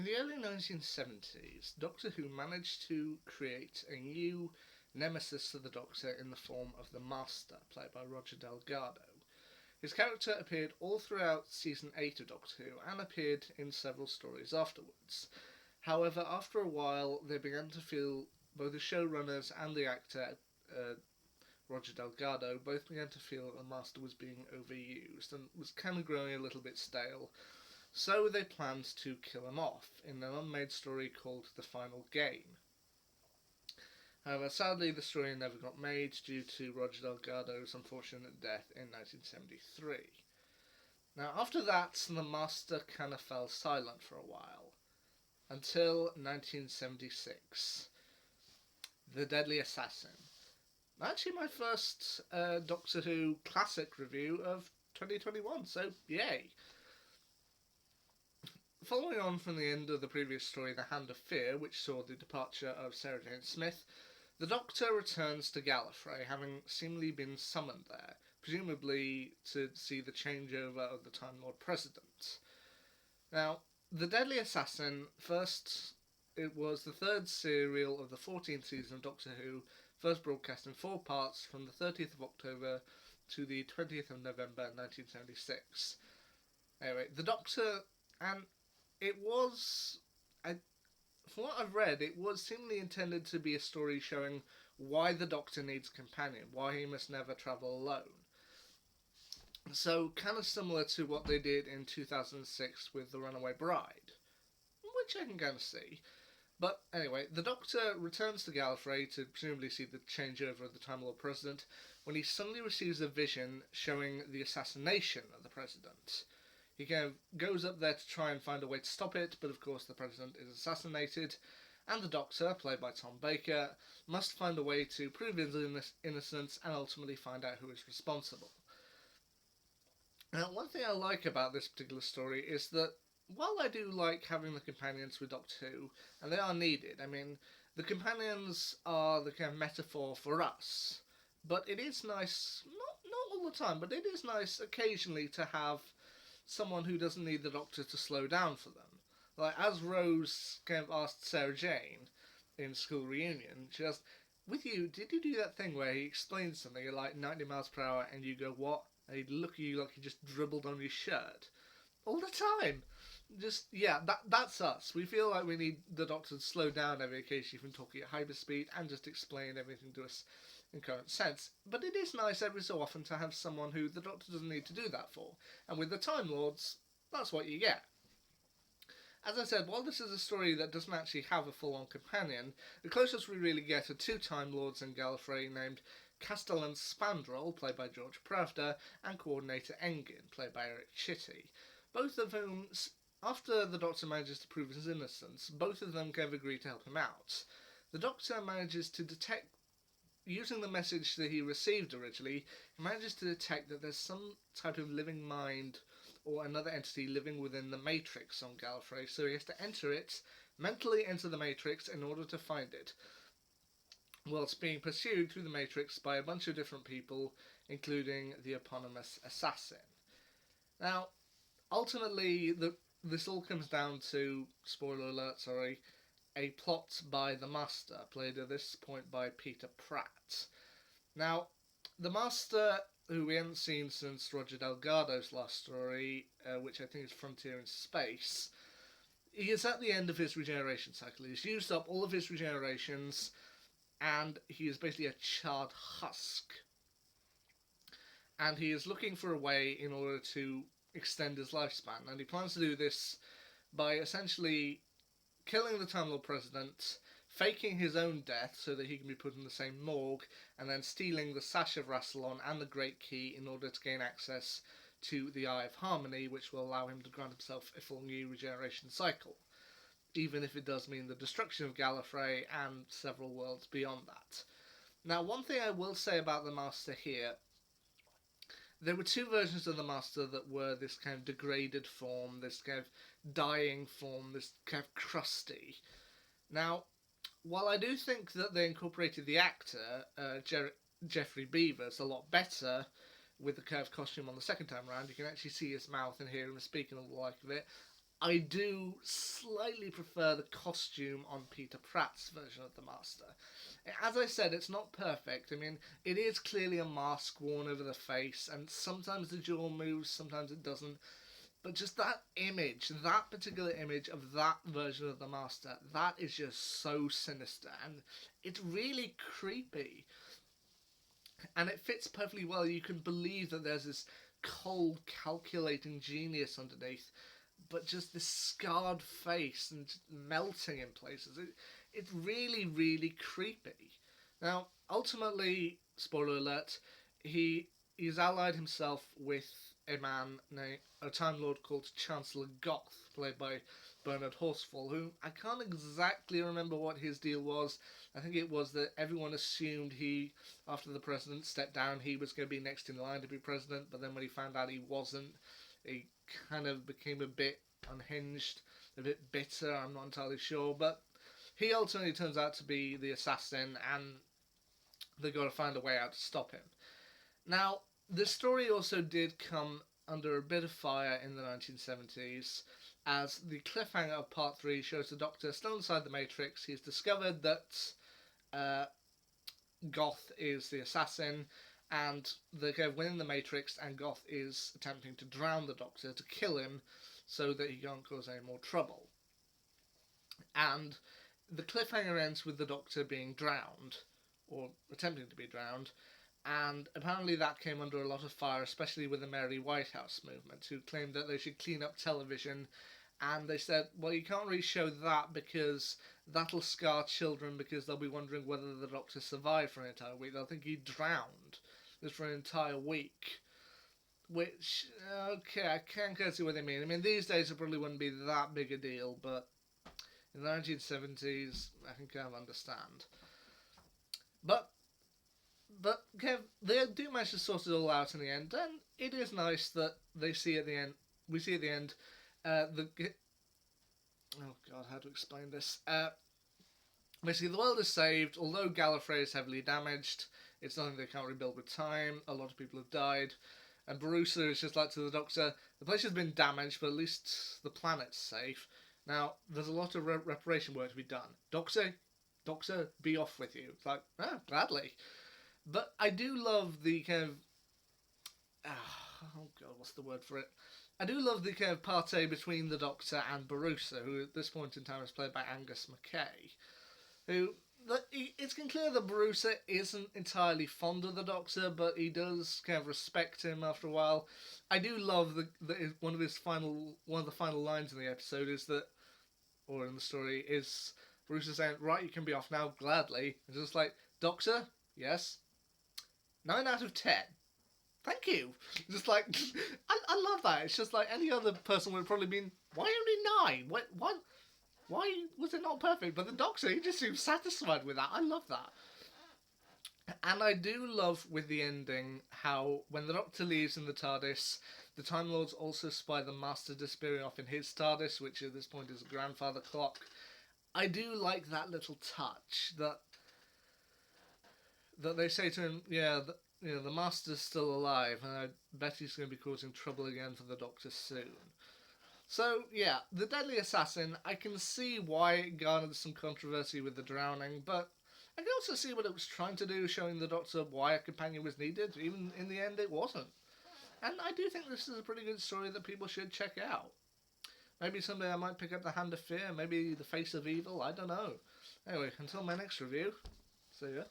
In the early 1970s, Doctor Who managed to create a new nemesis to the Doctor in the form of the Master, played by Roger Delgado. His character appeared all throughout season 8 of Doctor Who and appeared in several stories afterwards. However, after a while, they began to feel, both the showrunners and the actor, Roger Delgado, both began to feel that the Master was being overused and was kind of growing a little bit stale. So they planned to kill him off in an unmade story called The Final Game. However, sadly, the story never got made due to Roger Delgado's unfortunate death in 1973. Now, after that, the Master kind of fell silent for a while, until 1976. The Deadly Assassin. Actually, my first Doctor Who classic review of 2021, so yay! Following on from the end of the previous story, The Hand of Fear, which saw the departure of Sarah Jane Smith, the Doctor returns to Gallifrey, having seemingly been summoned there, presumably to see the changeover of the Time Lord President. Now, The Deadly Assassin, first, it was the third serial of the 14th season of Doctor Who, first broadcast in 4 parts from the 30th of October to the 20th of November 1976. Anyway, the Doctor, and it was, from what I've read, it was seemingly intended to be a story showing why the Doctor needs a companion, why he must never travel alone. So, kind of similar to what they did in 2006 with The Runaway Bride, which I can kind of see. But anyway, the Doctor returns to Gallifrey to presumably see the changeover of the Time Lord President when he suddenly receives a vision showing the assassination of the President. He kind of goes up there to try and find a way to stop it, but of course the President is assassinated, and the Doctor, played by Tom Baker, must find a way to prove his innocence and ultimately find out who is responsible. Now, one thing I like about this particular story is that while I do like having the companions with Doctor Who, and they are needed, I mean, the companions are the kind of metaphor for us, but it is nice, not all the time, but it is nice occasionally to have someone who doesn't need the Doctor to slow down for them. Like, as Rose kind of asked Sarah Jane in School Reunion, she asked, with you, did you do that thing where he explains something at like 90 miles per hour and you go, what? And he'd look at you like he just dribbled on your shirt. All the time. Just, yeah, that's us. We feel like we need the Doctor to slow down every occasion from talking at hyperspeed and just explain everything to us in current sense. But it is nice every so often to have someone who the Doctor doesn't need to do that for. And with the Time Lords, that's what you get. As I said, while this is a story that doesn't actually have a full-on companion, the closest we really get are 2 Time Lords in Gallifrey named Castellan Spandrel, played by George Pravda, and Coordinator Engin, played by Eric Chitty. Both of whom, after the Doctor manages to prove his innocence, both of them kind of agree to help him out. The Doctor manages to detect, using the message that he received originally, he manages to detect that there's some type of living mind or another entity living within the Matrix on Gallifrey, so he has to enter it, mentally enter the Matrix in order to find it, whilst being pursued through the Matrix by a bunch of different people, including the eponymous assassin. Now, ultimately, this all comes down to, spoiler alert, sorry, a plot by the Master, played at this point by Peter Pratt. Now, the Master, who we haven't seen since Roger Delgado's last story, which I think is Frontier in Space, he is at the end of his regeneration cycle. He's used up all of his regenerations, and he is basically a charred husk. And he is looking for a way in order to extend his lifespan, and he plans to do this by essentially killing the Time Lord President, faking his own death so that he can be put in the same morgue, and then stealing the Sash of Rassilon and the Great Key in order to gain access to the Eye of Harmony, which will allow him to grant himself a full new regeneration cycle, even if it does mean the destruction of Gallifrey and several worlds beyond that. Now, one thing I will say about the Master here, there were 2 versions of the Master that were this kind of degraded form, this kind of dying form, this kind of crusty. Now, while I do think that they incorporated the actor, Jeffrey Beavers, a lot better with the curved costume on the second time round, you can actually see his mouth and hear him speak and all the like of it, I do slightly prefer the costume on Peter Pratt's version of the Master. As I said, it's not perfect. I mean, it is clearly a mask worn over the face, and sometimes the jaw moves, sometimes it doesn't. But just that image, that particular image of that version of the Master, that is just so sinister, and it's really creepy. And it fits perfectly well. You can believe that there's this cold, calculating genius underneath, but just this scarred face and melting in places. It's really, really creepy. Now, ultimately, spoiler alert, he's allied himself with a man named a Time Lord called Chancellor Goth, played by Bernard Horsfall, who I can't exactly remember what his deal was. I think it was that everyone assumed after the president stepped down, he was going to be next in line to be president, but then when he found out he wasn't, he kind of became a bit unhinged, a bit bitter, I'm not entirely sure, but he ultimately turns out to be the assassin, and they've got to find a way out to stop him. Now, the story also did come under a bit of fire in the 1970s, as the cliffhanger of Part 3 shows the Doctor still inside the Matrix. He's discovered that Goth is the assassin, and they go within the Matrix, and Goth is attempting to drown the Doctor to kill him so that he can't cause any more trouble. And the cliffhanger ends with the Doctor being drowned, or attempting to be drowned, and apparently that came under a lot of fire, especially with the Mary Whitehouse movement, who claimed that they should clean up television, and they said, well, you can't really show that because that'll scar children, because they'll be wondering whether the Doctor survived for an entire week. They'll think he drowned just for an entire week. Which, okay, I can't see what they mean. I mean, these days it probably wouldn't be that big a deal, but in the 1970s, I can kind of understand. But Kev, they do manage to sort it all out in the end, and it is nice that they see at the end. We see at the end, oh god, how to explain this? Basically, the world is saved. Although Gallifrey is heavily damaged, it's nothing they can't rebuild with time. A lot of people have died, and Barusa is just like to the Doctor. The place has been damaged, but at least the planet's safe. Now, there's a lot of reparation work to be done. Doctor, be off with you. It's like, gladly. But I do love the kind of... oh god, what's the word for it? I do love the kind of party between the Doctor and Barusa, who at this point in time is played by Angus MacKay. It's clear that Barusa isn't entirely fond of the Doctor, but he does kind of respect him after a while. I do love one of the final lines in the episode is that, or in the story, is Barusa saying, right, you can be off now, gladly. It's just like, Doctor, yes, 9 out of 10. Thank you. Just like, I love that. It's just like any other person would have probably been, why only 9? Why was it not perfect? But the Doctor, he just seems satisfied with that. I love that. And I do love with the ending how when the Doctor leaves in the TARDIS, the Time Lords also spy the Master disappearing off in his TARDIS, which at this point is a grandfather clock. I do like that little touch that they say to him, the Master's still alive, and I bet he's going to be causing trouble again for the Doctor soon. So, yeah, the Deadly Assassin, I can see why it garnered some controversy with the drowning, but I can also see what it was trying to do, showing the Doctor why a companion was needed. Even in the end, it wasn't. And I do think this is a pretty good story that people should check out. Maybe someday I might pick up The Hand of Fear, maybe The Face of Evil, I don't know. Anyway, until my next review, see ya.